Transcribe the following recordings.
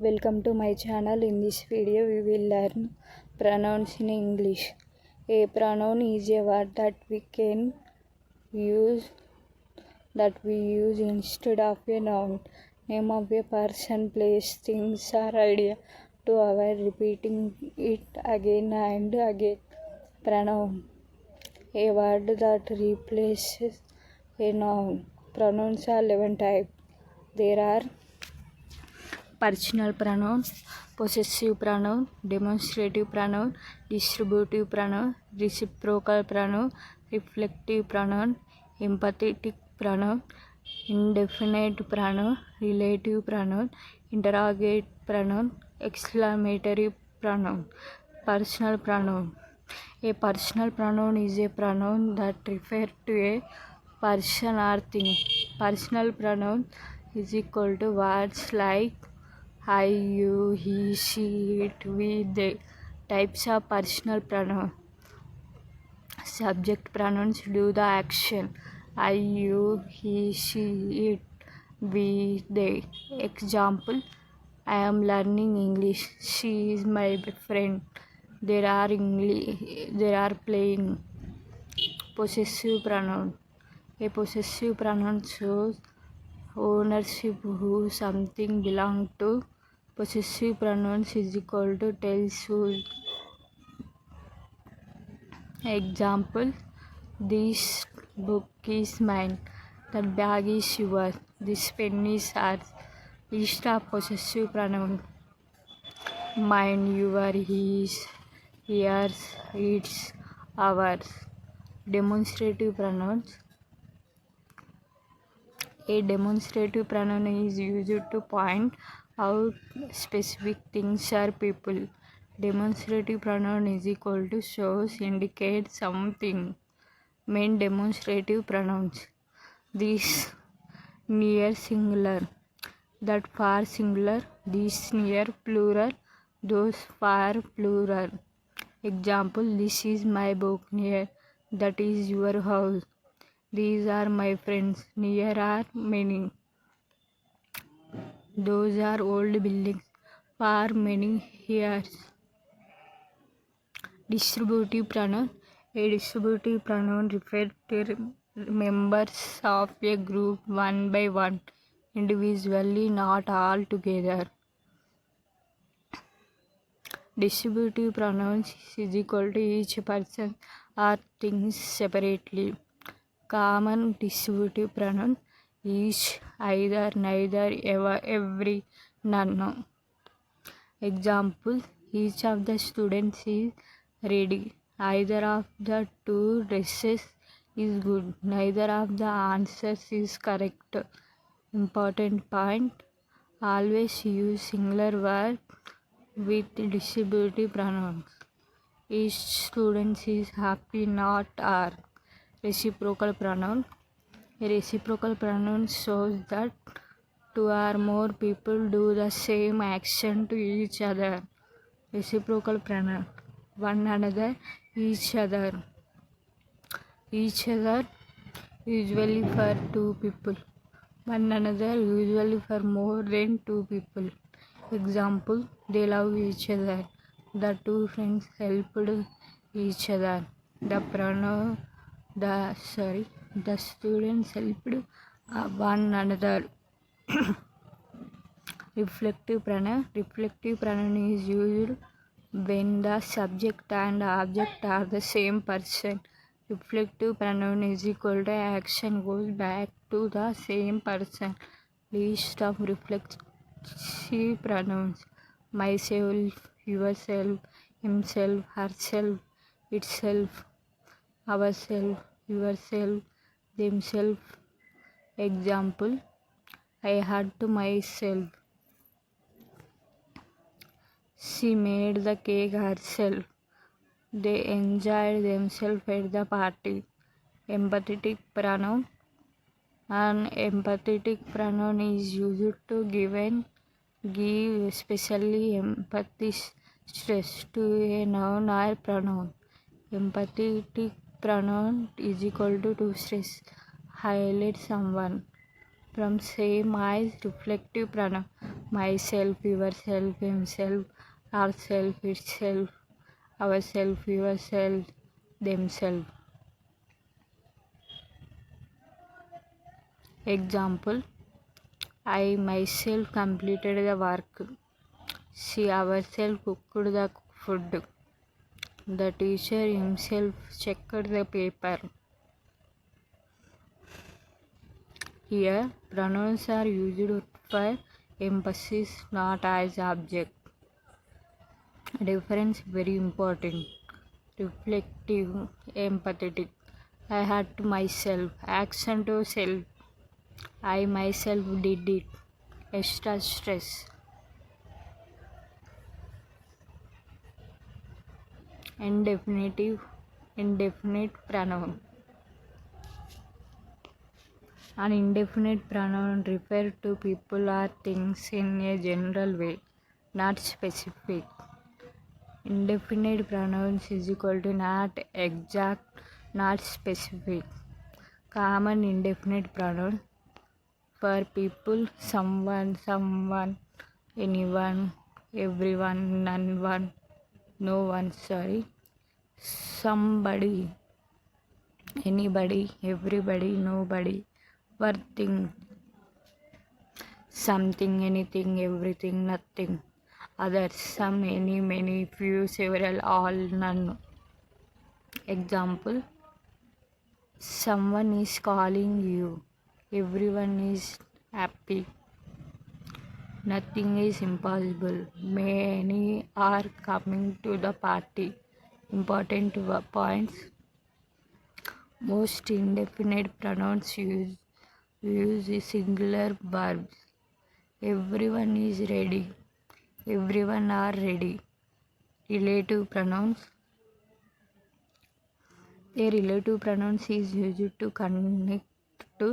Welcome to my channel. In this video we will learn pronouns in English. A pronoun is a word that we use instead of a noun, name of a person, place, things or idea to avoid repeating it again and again. Pronoun, a word that replaces a noun. Pronouns are 11 types. There are personal pronoun, possessive pronoun, demonstrative pronoun, distributive pronoun, reciprocal pronoun, reflective pronoun, empathetic pronoun, indefinite pronoun, relative pronoun, interrogative pronoun, exclamatory pronoun. Personal pronoun. A personal pronoun is a pronoun that refers to a person or thing. Personal pronoun is equal to words like I, you, he, she, it, we, they. Types of personal pronoun. Subject pronouns do the action. I, you, he, she, it, we, they. Example: I am learning English. She is my friend. They are playing. Possessive pronoun. A possessive pronoun shows ownership, who something belongs to. Possessive pronouns is equal to tells who. Example: this book is mine. That bag is yours. This pen is ours. List of possessive pronoun: mine, your, his, yours, its, ours. Demonstrative pronouns. A demonstrative pronoun is used to point out specific things or people. Demonstrative pronoun is equal to shows, indicate something. Main demonstrative pronouns. This near singular, that far singular, this near plural, those far plural. Example: this is my book. Near, that is your house. These are my friends. Near are many. Those are old buildings. Far many years. Distributive pronoun. A distributive pronoun refers to members of a group one by one, individually, not all together. Distributive pronouns is equal to each person or things separately. Common distributive pronoun: each, either, neither, ever, every, none. Example: each of the students is ready. Either of the two dresses is good. Neither of the answers is correct. Important point: always use singular word with distributive pronouns. Each student is happy, not are. Reciprocal pronoun. A reciprocal pronoun shows that two or more people do the same action to each other. Reciprocal pronoun. One another, each other. Each other usually for two people. One another usually for more than two people. Example: they love each other. The two friends helped each other. The students helped one another. Reflective pronoun. Reflective pronoun is used when the subject and object are the same person. Reflective pronoun is equal to action goes back to the same person. List of reflexive pronouns: myself, yourself, himself, herself, itself, ourself, yourself, themselves. Example: I hurt myself. She made the cake herself. They enjoyed themselves at the party. Empathetic pronoun. An empathetic pronoun is used to give especially empathy stress to a noun or pronoun. Empathetic pronoun is equal to stress, highlight someone. from same as reflective pronoun. Myself, yourself, himself, ourself, itself, ourself, yourself, themselves. Example: I myself completed the work. She ourselves cooked the food. The teacher himself checked the paper. Here, pronouns are used for emphasis, not as object. Difference very important. Reflective, empathetic. I had to myself. Action to self. I myself did it. Extra stress. Indefinite pronoun. An indefinite pronoun refers to people or things in a general way, not specific. Indefinite pronouns is equal to not exact, not specific. Common indefinite pronoun for people: someone, anyone, everyone, no one, somebody, anybody, everybody, nobody, worthing, something, anything, everything, nothing, others, some, any, many, few, several, all, none. Example: someone is calling you, everyone is happy, nothing is impossible, many are coming to the party. Important points: most indefinite pronouns use singular verbs. Everyone is ready, everyone are ready. Relative pronouns: a relative pronoun is used to connect to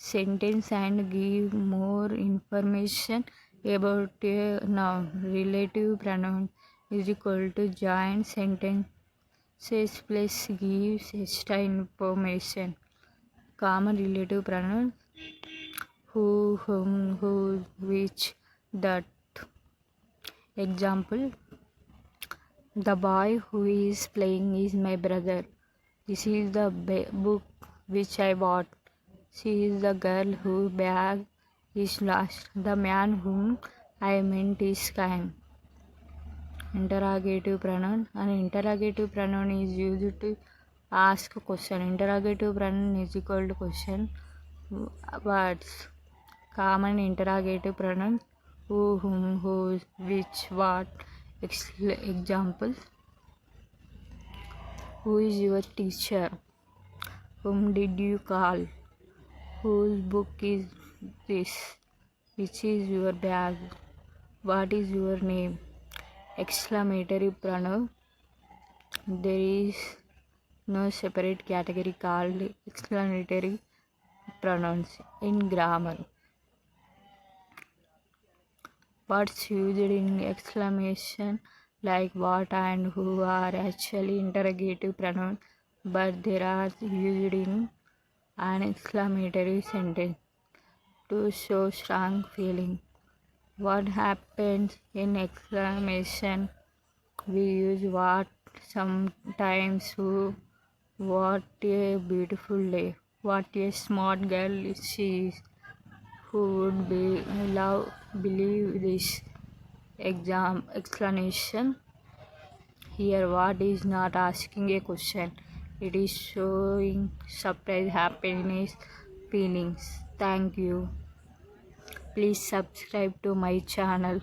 sentence and give more information about a noun. Relative pronoun is equal to join sentences plus gives extra information. Common relative pronouns: who, whom, whose, which, that. Example: the boy who is playing is my brother. This is the book which I bought. She is the girl whose bag is lost. The man whom I meant is kind. Interrogative pronoun. An interrogative pronoun is used to ask a question. Interrogative pronoun is equal to question words. Common interrogative pronouns: who, whom, whose, which, what. Examples: who is your teacher? Whom did you call? Whose book is this? Which is your bag? What is your name? Exclamatory pronoun. There is no separate category called exclamatory pronouns in grammar. Words used in exclamation like what and who are actually interrogative pronouns, but they are used in an exclamatory sentence to show strong feeling. What happens in exclamation? We use what, sometimes who, what a beautiful day, what a smart girl she is, who would believe this. Explanation: here what is not asking a question, it is showing surprise, happiness, feelings. Thank you. Please subscribe to my channel.